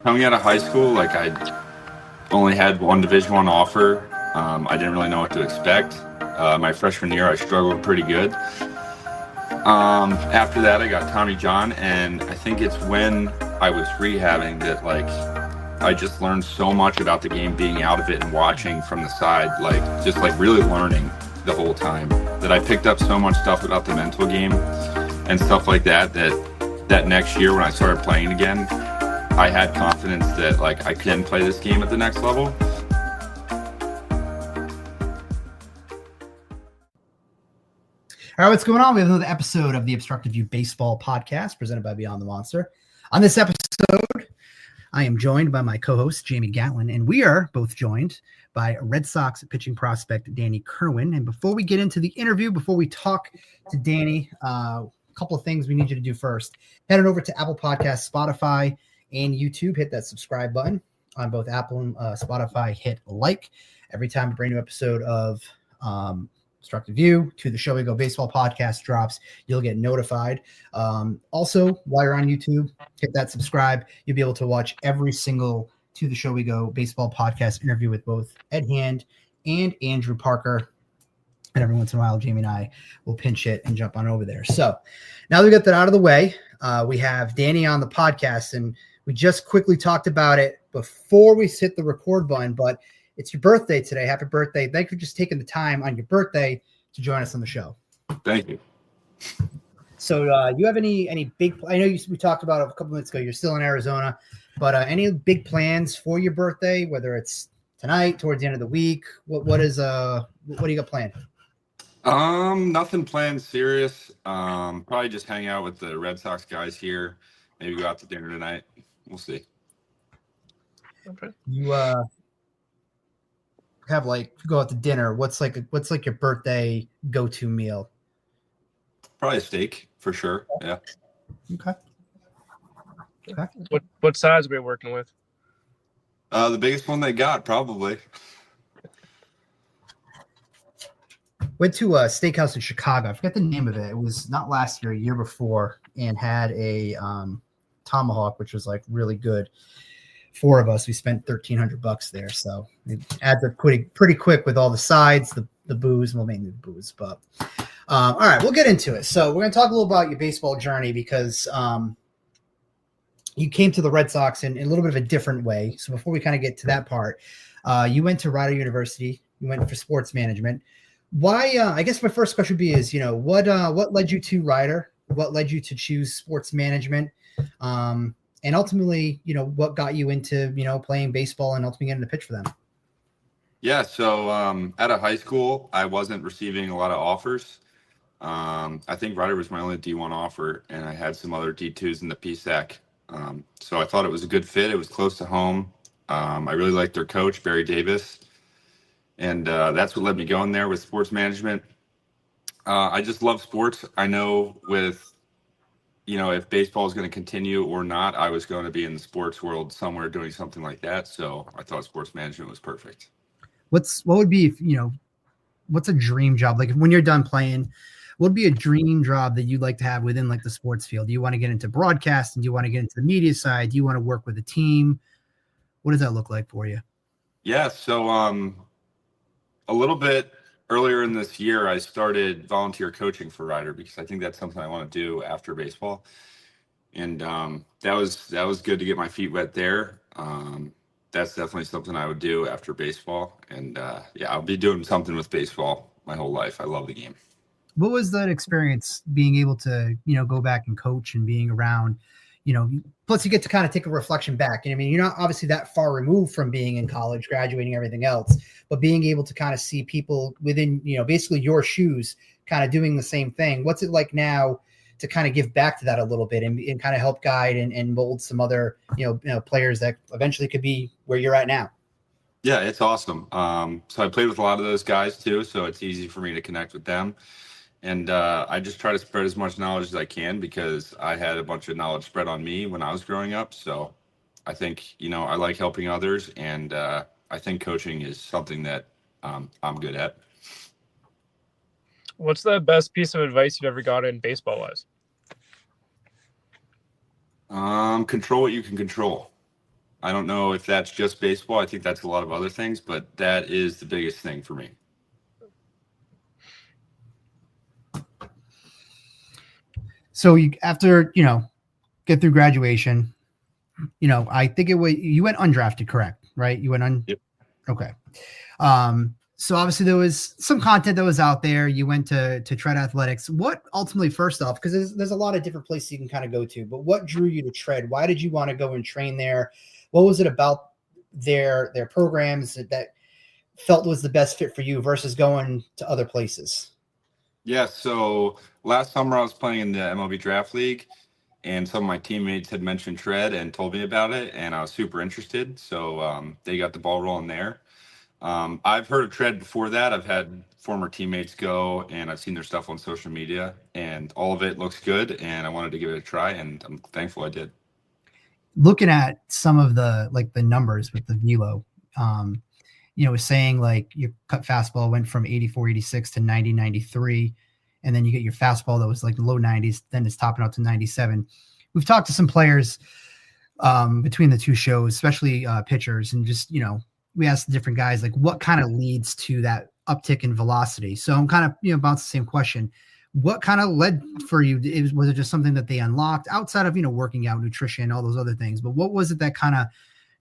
Coming out of high school, like I only had one Division I offer. I didn't really know what to expect. My freshman year, I struggled pretty good. After that, I got Tommy John, and I think it's when I was rehabbing that I just learned so much about the game, being out of it and watching from the side, just really learning the whole time, that I picked up so much stuff about the mental game and stuff like that next year when I started playing again, I had confidence that I can play this game at the next level. All right, what's going on? We have another episode of the Obstructed View Baseball Podcast presented by Beyond the Monster. On this episode, I am joined by my co-host, Jamie Gatlin, and we are both joined by Red Sox pitching prospect, Danny Kirwin. And before we get into the interview, before we talk to Danny, a couple of things we need you to do first. Head on over to Apple Podcasts, Spotify, and YouTube. Hit that subscribe button on both Apple and Spotify. Hit like. Every time a brand new episode of Obstructed View to the Show We Go Baseball Podcast drops, you'll get notified. Also, while you're on YouTube, hit that subscribe. You'll be able to watch every single To the Show We Go Baseball Podcast interview with both Ed Hand and Andrew Parker. And every once in a while, Jamie and I will pinch hit and jump on over there. So now that we got that out of the way, we have Danny on the podcast, and we just quickly talked about it before we hit the record button, but it's your birthday today. Happy birthday. Thank you for just taking the time on your birthday to join us on the show. Thank you. So you have any big – I know we talked about it a couple minutes ago. You're still in Arizona, but any big plans for your birthday, whether it's tonight, towards the end of the week? What do you got planned? Nothing planned serious. Probably just hang out with the Red Sox guys here. Maybe go out to dinner tonight. We'll see. Okay. You have go out to dinner. What's your birthday go-to meal? Probably a steak for sure. Yeah. Okay. What size are we working with? The biggest one they got, probably. Went to a steakhouse in Chicago. I forget the name of it. It was not last year, a year before, and had a tomahawk, which was really good. 4 of us, we spent $1,300 there. So it adds up pretty quick with all the sides, the booze, well, mainly the booze. But all right, we'll get into it. So we're going to talk a little about your baseball journey because you came to the Red Sox in a little bit of a different way. So before we kind of get to that part, you went to Rider University. You went for sports management. Why? I guess my first question would be is, what led you to Rider? What led you to choose sports management? And ultimately, what got you into, playing baseball and ultimately getting to pitch for them? Yeah. So out of high school, I wasn't receiving a lot of offers. I think Rider was my only D1 offer, and I had some other D2s in the PSAC. So I thought it was a good fit. It was close to home. I really liked their coach, Barry Davis. And that's what led me going there with sports management. I just love sports. I know if baseball is going to continue or not, I was going to be in the sports world somewhere doing something like that. So I thought sports management was perfect. What would be, what's a dream job? Like when you're done playing, what would be a dream job that you'd like to have within the sports field? Do you want to get into broadcasting? Do you want to get into the media side? Do you want to work with a team? What does that look like for you? Yeah. So a little bit earlier in this year, I started volunteer coaching for Rider because I think that's something I want to do after baseball. And that was good to get my feet wet there. That's definitely something I would do after baseball. And I'll be doing something with baseball my whole life. I love the game. What was that experience being able to, go back and coach and being around, plus you get to kind of take a reflection back. I mean, you're not obviously that far removed from being in college, graduating, everything else, but being able to kind of see people within, basically your shoes kind of doing the same thing. What's it like now to kind of give back to that a little bit and kind of help guide and mold some other, players that eventually could be where you're at now? Yeah, it's awesome. So I played with a lot of those guys too, so it's easy for me to connect with them. And I just try to spread as much knowledge as I can because I had a bunch of knowledge spread on me when I was growing up. So I think, I like helping others, and I think coaching is something that I'm good at. What's the best piece of advice you've ever gotten baseball-wise? Control what you can control. I don't know if that's just baseball. I think that's a lot of other things, but that is the biggest thing for me. So after get through graduation, I think you went undrafted, correct? Right? You went Yep. Okay. So obviously there was some content that was out there. You went to Tread Athletics. What ultimately, first off, because there's a lot of different places you can kind of go to, but what drew you to Tread? Why did you want to go and train there? What was it about their programs that felt was the best fit for you versus going to other places? Yeah, so last summer I was playing in the MiLB Draft League, and some of my teammates had mentioned Tread and told me about it, and I was super interested. So they got the ball rolling there. I've heard of Tread before that. I've had former teammates go, and I've seen their stuff on social media, and all of it looks good, and I wanted to give it a try, and I'm thankful I did. Looking at some of the numbers with the velo, was saying like your cut fastball went from 84, 86 to 90, 93. And then you get your fastball that was like the low 90s, then it's topping out to 97. We've talked to some players between the two shows, especially pitchers, and just, we asked different guys, like what kind of leads to that uptick in velocity? So I'm kind of, bounce the same question. What kind of led for you? Was it just something that they unlocked outside of, working out, nutrition, all those other things? But what was it that kind of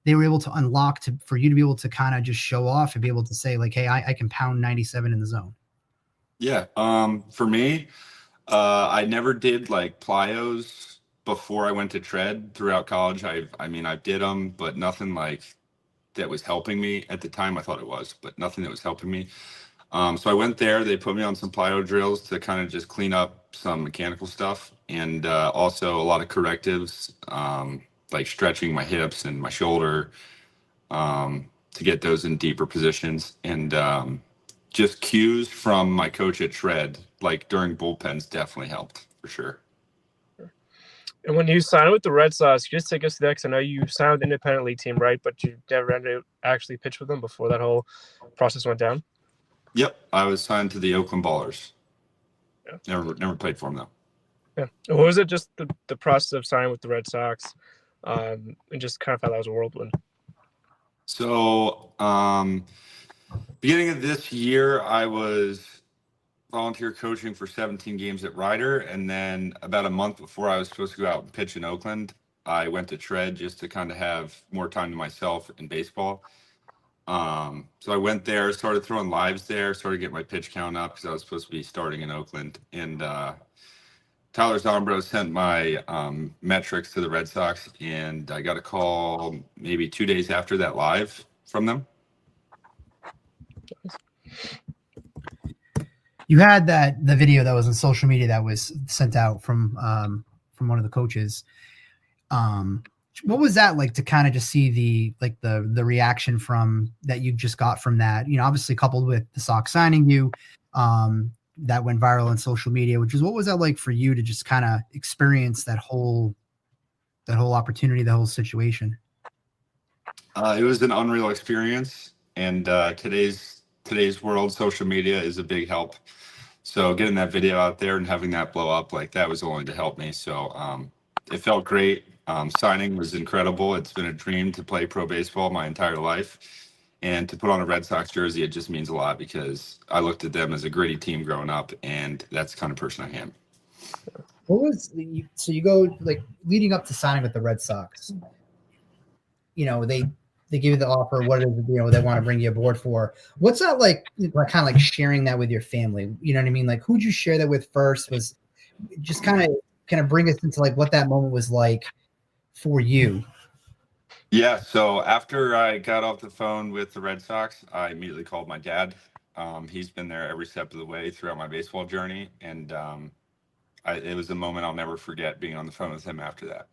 they were able to unlock for you to be able to kind of just show off and be able to say like, hey, I can pound 97 in the zone? Yeah. For me, I never did like plyos before I went to Tread throughout college. I did them, but nothing like that was helping me at the time. I thought it was, but nothing that was helping me. So I went there. They put me on some plyo drills to kind of just clean up some mechanical stuff, and also a lot of correctives, like stretching my hips and my shoulder to get those in deeper positions, and just cues from my coach at Tread, like during bullpens, definitely helped for sure. And when you signed with the Red Sox, just take us to that, because I know you signed with the independent league team, right? But you never ended up actually pitch with them before that whole process went down? Yep, I was signed to the Oakland Ballers. Yeah. Never played for them though. Yeah. And what was it, just the process of signing with the Red Sox, and just kind of how that was a whirlwind? So beginning of this year, I was volunteer coaching for 17 games at Ryder, and then about a month before I was supposed to go out and pitch in Oakland, I went to Tread just to kind of have more time to myself in baseball. So I went there, started throwing lives there, started getting my pitch count up because I was supposed to be starting in Oakland. And Tyler Zombro sent my metrics to the Red Sox, and I got a call maybe 2 days after that live from them. You had the video that was on social media that was sent out from one of the coaches. What was that like to kind of just see the reaction from that you just got from that? Obviously coupled with the Sox signing you, that went viral on social media. What was that like for you to just kind of experience that whole opportunity, the whole situation? It was an unreal experience, and today's world, social media is a big help. So getting that video out there and having that blow up, like that was only to help me. So it felt great. Signing was incredible. It's been a dream to play pro baseball my entire life, and to put on a Red Sox jersey, it just means a lot because I looked at them as a gritty team growing up, and that's the kind of person I am. So you go like leading up to signing with the Red Sox, they give you the offer, what it is, they want to bring you aboard for. What's that like kind of like sharing that with your family? You know what I mean? Like who'd you share that with first? Was just kind of bring us into like what that moment was like for you. Yeah. So after I got off the phone with the Red Sox, I immediately called my dad. He's been there every step of the way throughout my baseball journey. And it was a moment I'll never forget, being on the phone with him after that.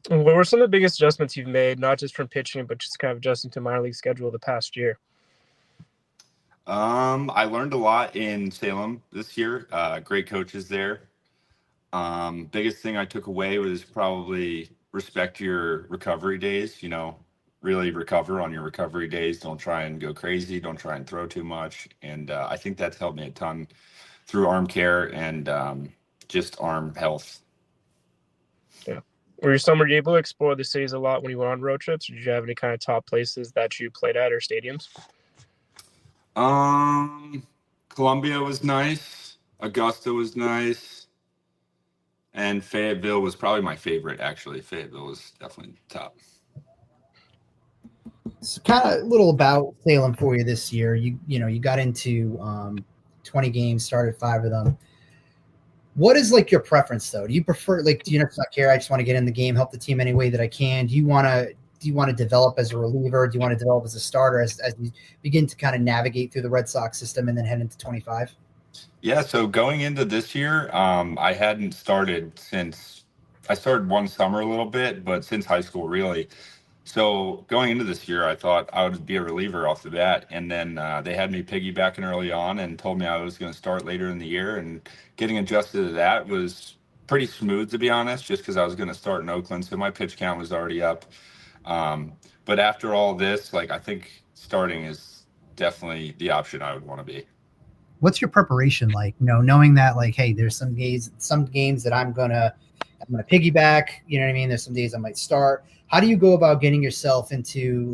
What were some of the biggest adjustments you've made, not just from pitching, but just kind of adjusting to minor league schedule the past year? I learned a lot in Salem this year. Great coaches there. Biggest thing I took away was probably respect your recovery days. Really recover on your recovery days. Don't try and go crazy. Don't try and throw too much. And I think that's helped me a ton through arm care and just arm health. Yeah. Were you somewhere able to explore the cities a lot when you went on road trips? Or did you have any kind of top places that you played at or stadiums? Columbia was nice. Augusta was nice. And Fayetteville was probably my favorite, actually. Fayetteville was definitely top. It's kind of a little about Salem for you this year. You got into 20 games, started 5 of them. What is like your preference though? Do you prefer do you not care? I just want to get in the game, help the team any way that I can. Do you want to develop as a reliever? Do you want to develop as a starter as you begin to kind of navigate through the Red Sox system and then head into 25? Yeah, so going into this year, I hadn't started since I started one summer a little bit, but since high school, really. So going into this year, I thought I would be a reliever off the bat, and then they had me piggybacking early on and told me I was going to start later in the year, and getting adjusted to that was pretty smooth, to be honest, just because I was going to start in Oakland, so my pitch count was already up. But after all this, I think starting is definitely the option I would want to be. What's your preparation like? Knowing that hey, there's some games that I'm gonna piggyback. You know what I mean? There's some days I might start. How do you go about getting yourself into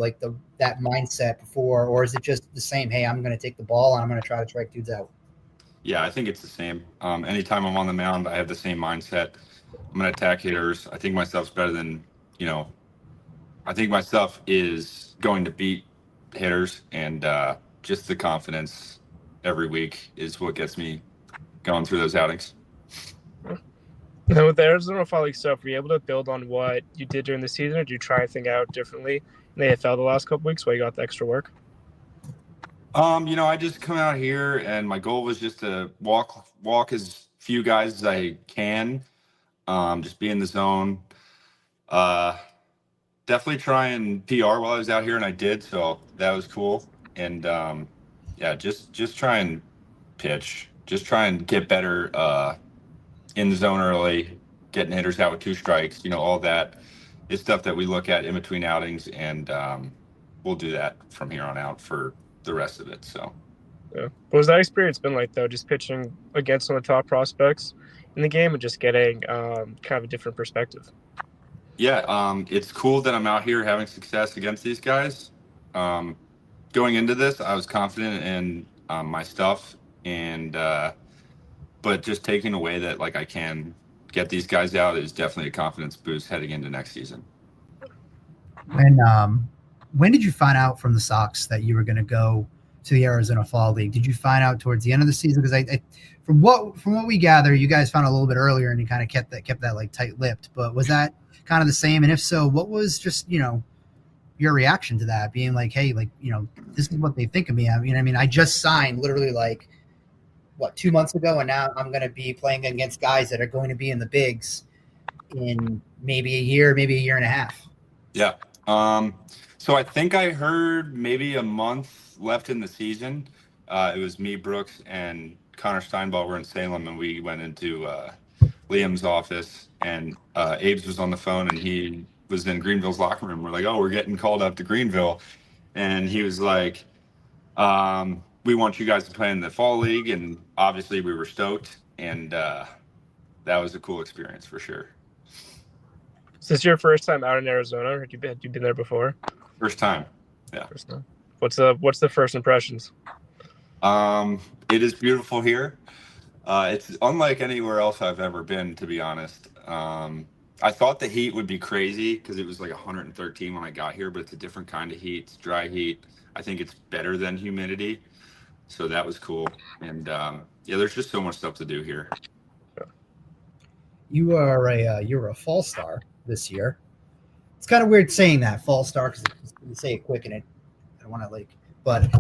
that mindset before, or is it just the same? Hey, I'm gonna take the ball and I'm gonna try to strike dudes out. Yeah, I think it's the same. Anytime I'm on the mound, I have the same mindset. I'm gonna attack hitters. I think my stuff's better than I think my stuff is going to beat hitters, and just the confidence every week is what gets me going through those outings. Now, with the Arizona Fall League stuff, were you able to build on what you did during the season, or did you try anything out differently in the AFL the last couple weeks while you got the extra work? I just come out here, and my goal was just to walk as few guys as I can, just be in the zone. Definitely try and PR while I was out here, and I did, so that was cool. And just try and pitch, just try and get better in the zone early, getting hitters out with 2 strikes. All that is stuff that we look at in between outings, and we'll do that from here on out for the rest of it. So yeah. What was that experience been like though, just pitching against some of the top prospects in the game and just getting kind of a different perspective? Yeah, it's cool that I'm out here having success against these guys. Going into this, I was confident in my stuff, and but just taking away that I can get these guys out is definitely a confidence boost heading into next season. When did you find out from the Sox that you were going to go to the Arizona Fall League? Did you find out towards the end of the season? Because from what we gather, you guys found out a little bit earlier, and you kind of kept that tight-lipped. But was that kind of the same? And if so, what was just your reaction to that? Being hey, this is what they think of me. I just signed literally 2 months ago, and now I'm going to be playing against guys that are going to be in the bigs in maybe a year and a half. Yeah. So I think I heard maybe a month left in the season. It was me, Brooks, and Connor Steinball were in Salem, and we went into Liam's office, and Abe's was on the phone, and he was in Greenville's locker room. We're like, oh, we're getting called up to Greenville. And he was like, we want you guys to play in the fall league. And obviously we were stoked, and that was a cool experience for sure. Is this your first time out in Arizona, or had you been there before? First time. Yeah. First time. What's the first impressions? It is beautiful here. It's unlike anywhere else I've ever been, to be honest. I thought the heat would be crazy because it was 113 when I got here, but it's a different kind of heat. It's dry heat. I think it's better than humidity. So that was cool. And there's just so much stuff to do here. You're a fall star this year. It's kind of weird saying that fall star because you say it quick and I don't want to but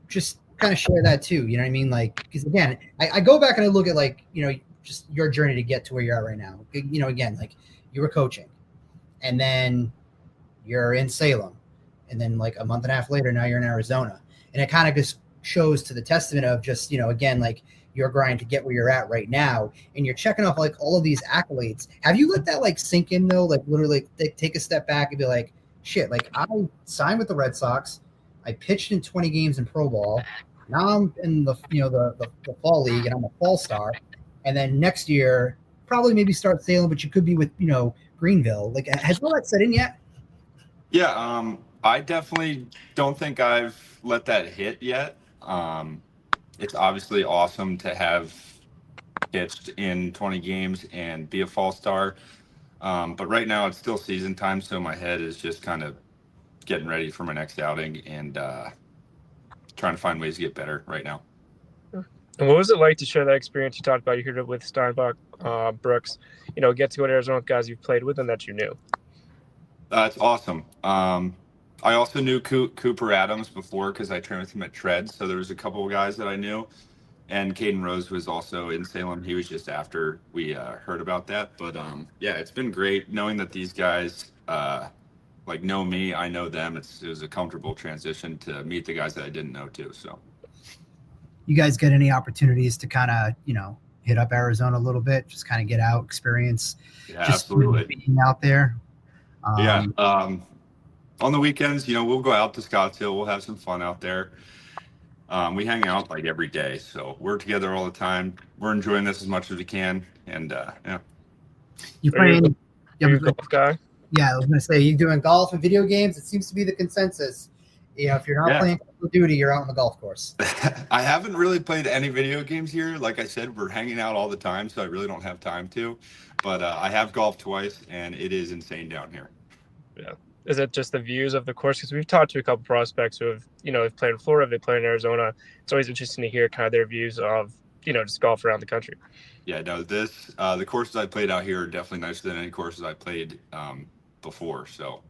just kind of share that too. You know what I mean? Because again, I go back and I look at just your journey to get to where you're at right now. Again, you were coaching, and then you're in Salem, and then a month and a half later, now you're in Arizona, and it kind of just shows to the testament of just again your grind to get where you're at right now, and you're checking off all of these accolades. Have you let that sink in though? Literally take a step back and be like, shit, I signed with the Red Sox, I pitched in 20 games in pro ball. Now I'm in the fall league and I'm a fall star. And then next year probably maybe start Salem, but you could be with, Greenville. Like, has all that set in yet? Yeah, I definitely don't think I've let that hit yet. It's obviously awesome to have pitched in 20 games and be a fall star. But right now it's still season time, so my head is just kind of getting ready for my next outing and trying to find ways to get better right now. And what was it like to share that experience you talked about? You heard it with Steinbach, Brooks, get to go to Arizona with guys you've played with and that you knew. It's awesome. I also knew Cooper Adams before because I trained with him at Tread. So there was a couple of guys that I knew. And Caden Rose was also in Salem. He was just after we heard about that. But yeah, it's been great knowing that these guys know me. I know them. It was a comfortable transition to meet the guys that I didn't know too. So, you guys get any opportunities to kind of hit up Arizona a little bit, just kind of get out, experience, yeah, just absolutely being out there? Yeah. On the weekends, we'll go out to Scottsdale. We'll have some fun out there. We hang out like every day, so we're together all the time. We're enjoying this as much as we can, and yeah. You playing? You're a golf guy? Yeah, I was going to say, you doing golf and video games? It seems to be the consensus. If you're not playing Call of Duty, you're out on the golf course. I haven't really played any video games here. Like I said, we're hanging out all the time, so I really don't have time to. But I have golfed twice, and it is insane down here. Yeah. Is it just the views of the course? Because we've talked to a couple prospects who have played in Florida, they play in Arizona. It's always interesting to hear kind of their views of, just golf around the country. Yeah, no, the courses I played out here are definitely nicer than any courses I played before. So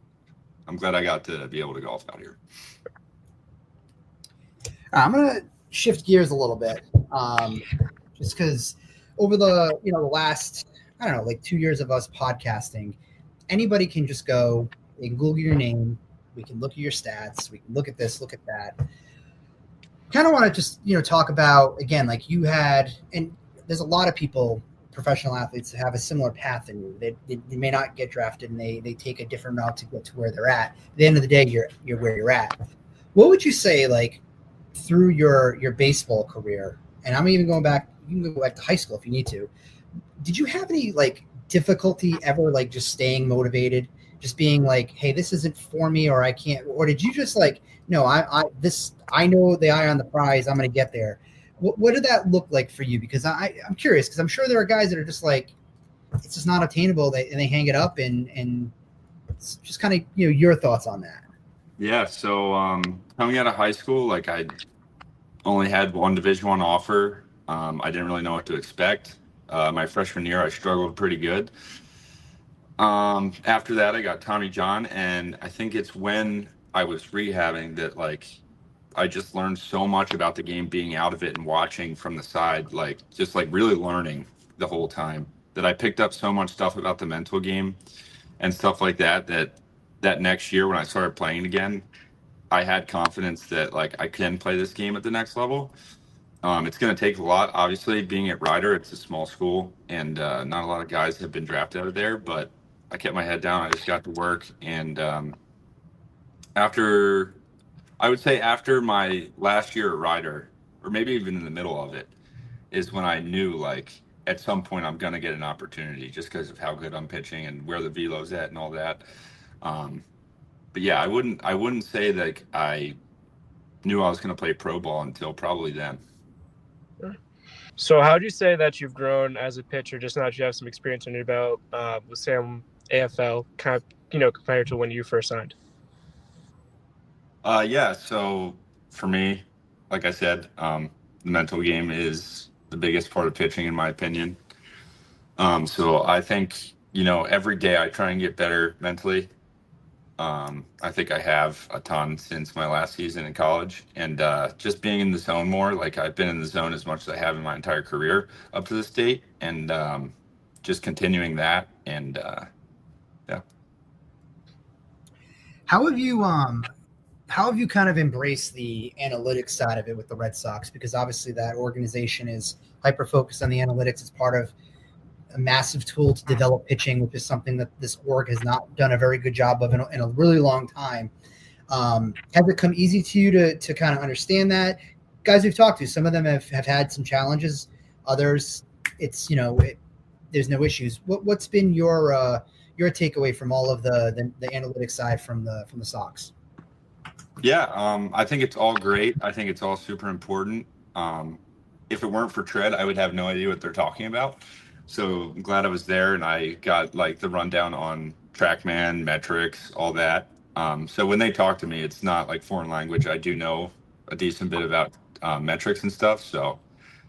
I'm glad I got to be able to golf out here. I'm going to shift gears a little bit, just because over the last, 2 years of us podcasting, anybody can just go, they can Google your name, we can look at your stats, we can look at this, look at that. Kind of want to just, talk about, again, like you had, and there's a lot of people, professional athletes, that have a similar path than you. They may not get drafted and they take a different route to get to where they're at. At the end of the day, you're where you're at. What would you say, like, through your baseball career, and I'm even going back, you can go back to high school if you need to, did you have any difficulty ever just staying motivated, just being like, hey, this isn't for me, or I can't, or did you just no, I know the eye on the prize, I'm going to get there? What did that look like for you? Because I'm curious, because I'm sure there are guys that are just it's just not attainable, and they hang it up, and it's just kind of your thoughts on that. Yeah, so coming out of high school, I only had one Division I offer. I didn't really know what to expect. My freshman year, I struggled pretty good. After that, I got Tommy John, and I think it's when I was rehabbing that I just learned so much about the game, being out of it and watching from the side, really learning the whole time, that I picked up so much stuff about the mental game and stuff like that next year when I started playing again, I had confidence that I can play this game at the next level. It's going to take a lot, obviously. Being at Rider, it's a small school, and not a lot of guys have been drafted out of there, but I kept my head down. I just got to work, and after my last year at Rider, or maybe even in the middle of it, is when I knew at some point I'm going to get an opportunity, just because of how good I'm pitching and where the velo's at and all that. But yeah, I wouldn't say that I knew I was going to play pro ball until probably then. So how would you say that you've grown as a pitcher, just now that you have some experience under your belt with Sam AFL, kind of, compared to when you first signed? Yeah, so for me, like I said, the mental game is the biggest part of pitching, in my opinion. So I think, every day I try and get better mentally. I think I have a ton since my last season in college, and just being in the zone more. I've been in the zone as much as I have in my entire career up to this date, and just continuing that. And yeah. How have you kind of embraced the analytics side of it with the Red Sox? Because obviously that organization is hyper focused on the analytics. It's part of a massive tool to develop pitching, which is something that this org has not done a very good job of in a really long time. Has it come easy to you to kind of understand that? Guys we've talked to, some of them have had some challenges. Others, it's, they're there's no issues. What's been your takeaway from all of the analytics side from the Sox? Yeah, I think it's all great. I think it's all super important. If it weren't for Tread, I would have no idea what they're talking about. So I'm glad I was there and I got like the rundown on TrackMan, metrics, all that. So when they talk to me, it's not like foreign language. I do know a decent bit about metrics and stuff. So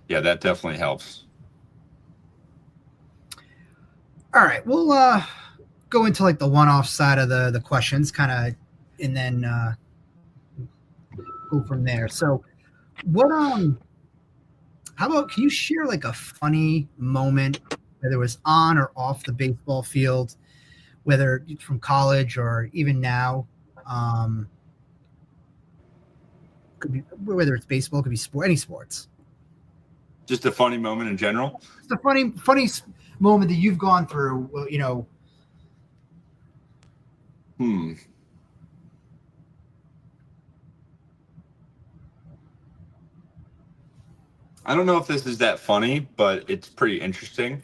yeah, that definitely helps. All right, we'll go into like the one-off side of the questions, kind of, and then go from there. So, what how about, can you share like a funny moment, whether it was on or off the baseball field, whether from college or even now? Could be, whether it's baseball, could be sport, any sports. Just a funny moment in general. It's a funny moment that you've gone through, you know. I don't know if this is that funny, but it's pretty interesting.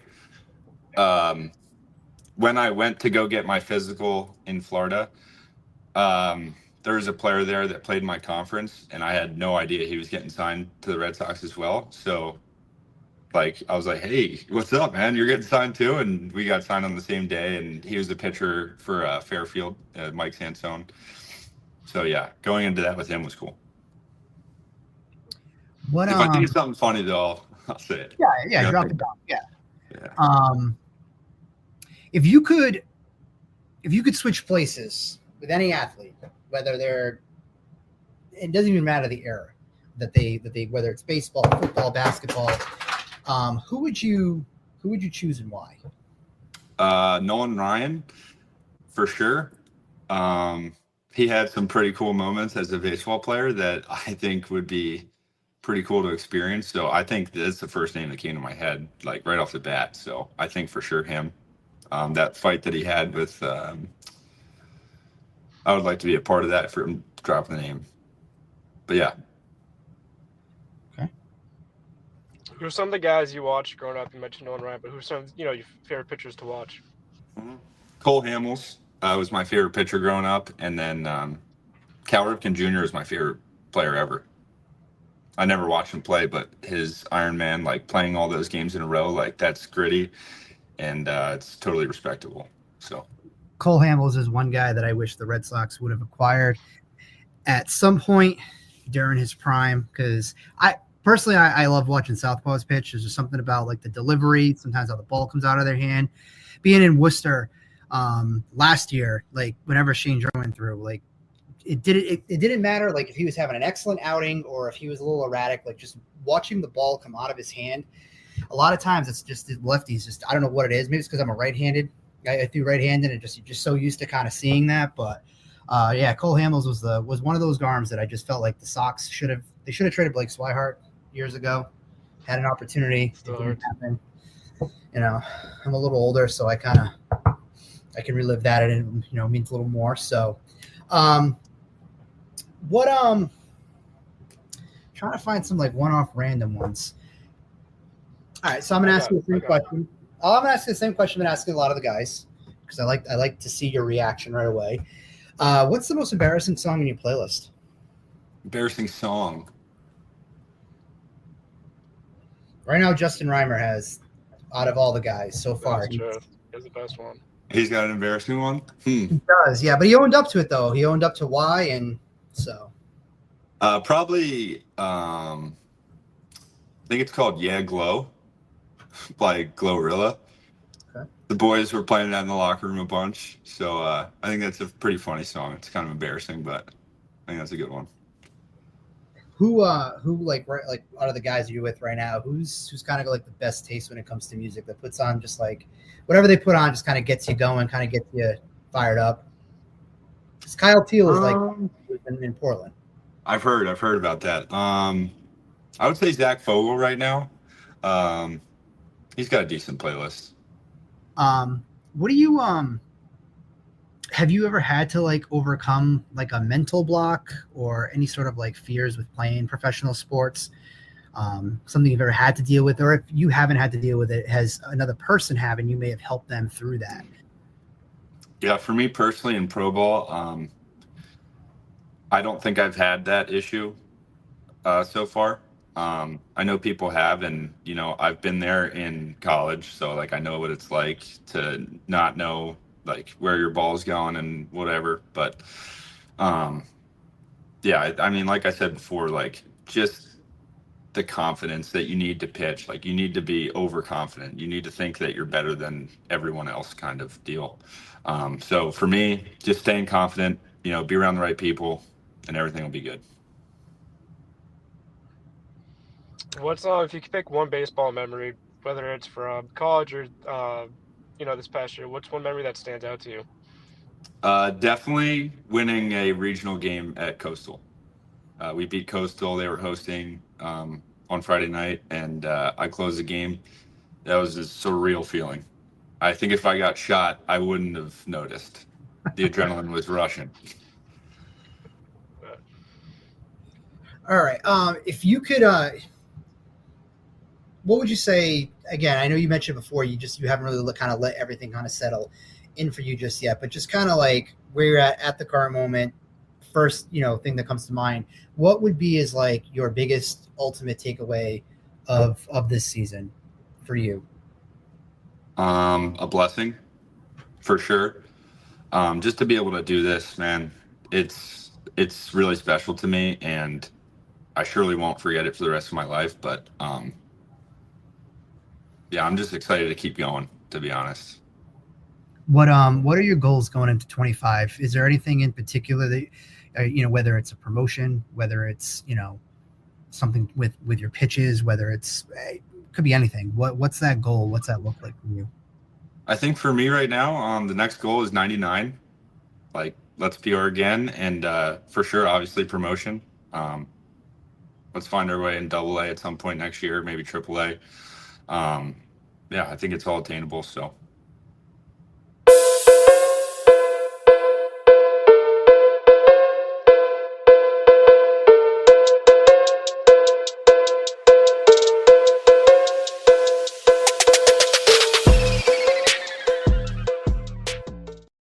When I went to go get my physical in Florida, there was a player there that played in my conference, and I had no idea he was getting signed to the Red Sox as well. So, like, I was like, hey, what's up, man? You're getting signed too? And we got signed on the same day, and he was the pitcher for Fairfield, Mike Sansone. So, yeah, going into that with him was cool. What, if I think it's something funny, though, I'll say it. Yeah, drop it down. Yeah. If you could switch places with any athlete, whether it doesn't even matter the era that they whether it's baseball, football, basketball, who would you choose and why? Nolan Ryan, for sure. He had some pretty cool moments as a baseball player that I think would be pretty cool to experience. So I think that's the first name that came to my head, like right off the bat. So I think for sure him. That fight that he had with, I would like to be a part of that for him dropping the name. But yeah. Okay. Who are some of the guys you watched growing up? You mentioned Nolan Ryan, but who are some, your favorite pitchers to watch? Cole Hamels was my favorite pitcher growing up, and then Cal Ripken Jr. is my favorite player ever. I never watched him play, but his Iron Man, like playing all those games in a row, like that's gritty, and it's totally respectable. So Cole Hamels is one guy that I wish the Red Sox would have acquired at some point during his prime, because I love watching southpaws pitch. There's just something about like the delivery, sometimes how the ball comes out of their hand. Being in Worcester last year, like whenever Shane Drew went through, like it didn't matter like if he was having an excellent outing or if he was a little erratic, like just watching the ball come out of his hand. A lot of times it's just the lefties, just I don't know what it is. Maybe it's because I'm a right-handed. I threw right-handed and just so used to kind of seeing that. But Cole Hamels was one of those arms that I just felt like the Sox should have traded Blake Swihart years ago. Had an opportunity. It didn't happen. I'm a little older, so I can relive that, and it means a little more. So, trying to find some like one-off random ones. All right, so I'm gonna ask you the same question. I'm gonna ask you the same question I've been asking a lot of the guys because I like to see your reaction right away. What's the most embarrassing song in your playlist? Embarrassing song. Right now, Justin Reimer has, out of all the guys so far, He has the best one. He's got an embarrassing one. He does, yeah, but he owned up to it though. He owned up to why, and so. Probably, I think it's called "Yeah Glow" by Glorilla. Okay. The boys were playing that in the locker room a bunch, so I think that's a pretty funny song. It's kind of embarrassing, but I think that's a good one. Who like out of the guys you're with right now, who's kind of like the best taste when it comes to music, that puts on just like whatever they put on just kind of gets you going, kind of gets you fired up? Because Kyle Teal is like in Portland. I've heard about that. I would say Zach Fogel right now. He's got a decent playlist. What do you have you ever had to like overcome like a mental block or any sort of like fears with playing professional sports something you've ever had to deal with, or if you haven't had to deal with it, has another person have, and you may have helped them through that? Yeah, for me personally in pro ball, I don't think I've had that issue so far. I know people have, and I've been there in college, so like I know what it's like to not know like where your ball's going and whatever. But yeah, I mean, like I said before, like just the confidence that you need to pitch, like you need to be overconfident. You need to think that you're better than everyone else, kind of deal. So for me, just staying confident, be around the right people, and everything will be good. What's if you could pick one baseball memory, whether it's from college or this past year, what's one memory that stands out to you? Definitely winning a regional game at Coastal. We beat Coastal. They were hosting on Friday night, and I closed the game. That was a surreal feeling. I think if I got shot, I wouldn't have noticed. The adrenaline was rushing. All right. If you could, what would you say? Again, I know you mentioned before you haven't really let everything kind of settle in for you just yet, but just kind of like where you're at the current moment. First, thing that comes to mind. What would be is like your biggest ultimate takeaway of this season for you? A blessing, for sure. Just to be able to do this, man, it's really special to me, and I surely won't forget it for the rest of my life. But yeah, I'm just excited to keep going, to be honest. What are your goals going into 25? Is there anything in particular that whether it's a promotion, whether it's something with your pitches, whether it could be anything. What's that goal? What's that look like for you? I think for me right now, the next goal is 99. Like, let's PR again, and for sure, obviously promotion. Let's find our way in AA at some point next year, maybe AAA. Yeah, I think it's all attainable. So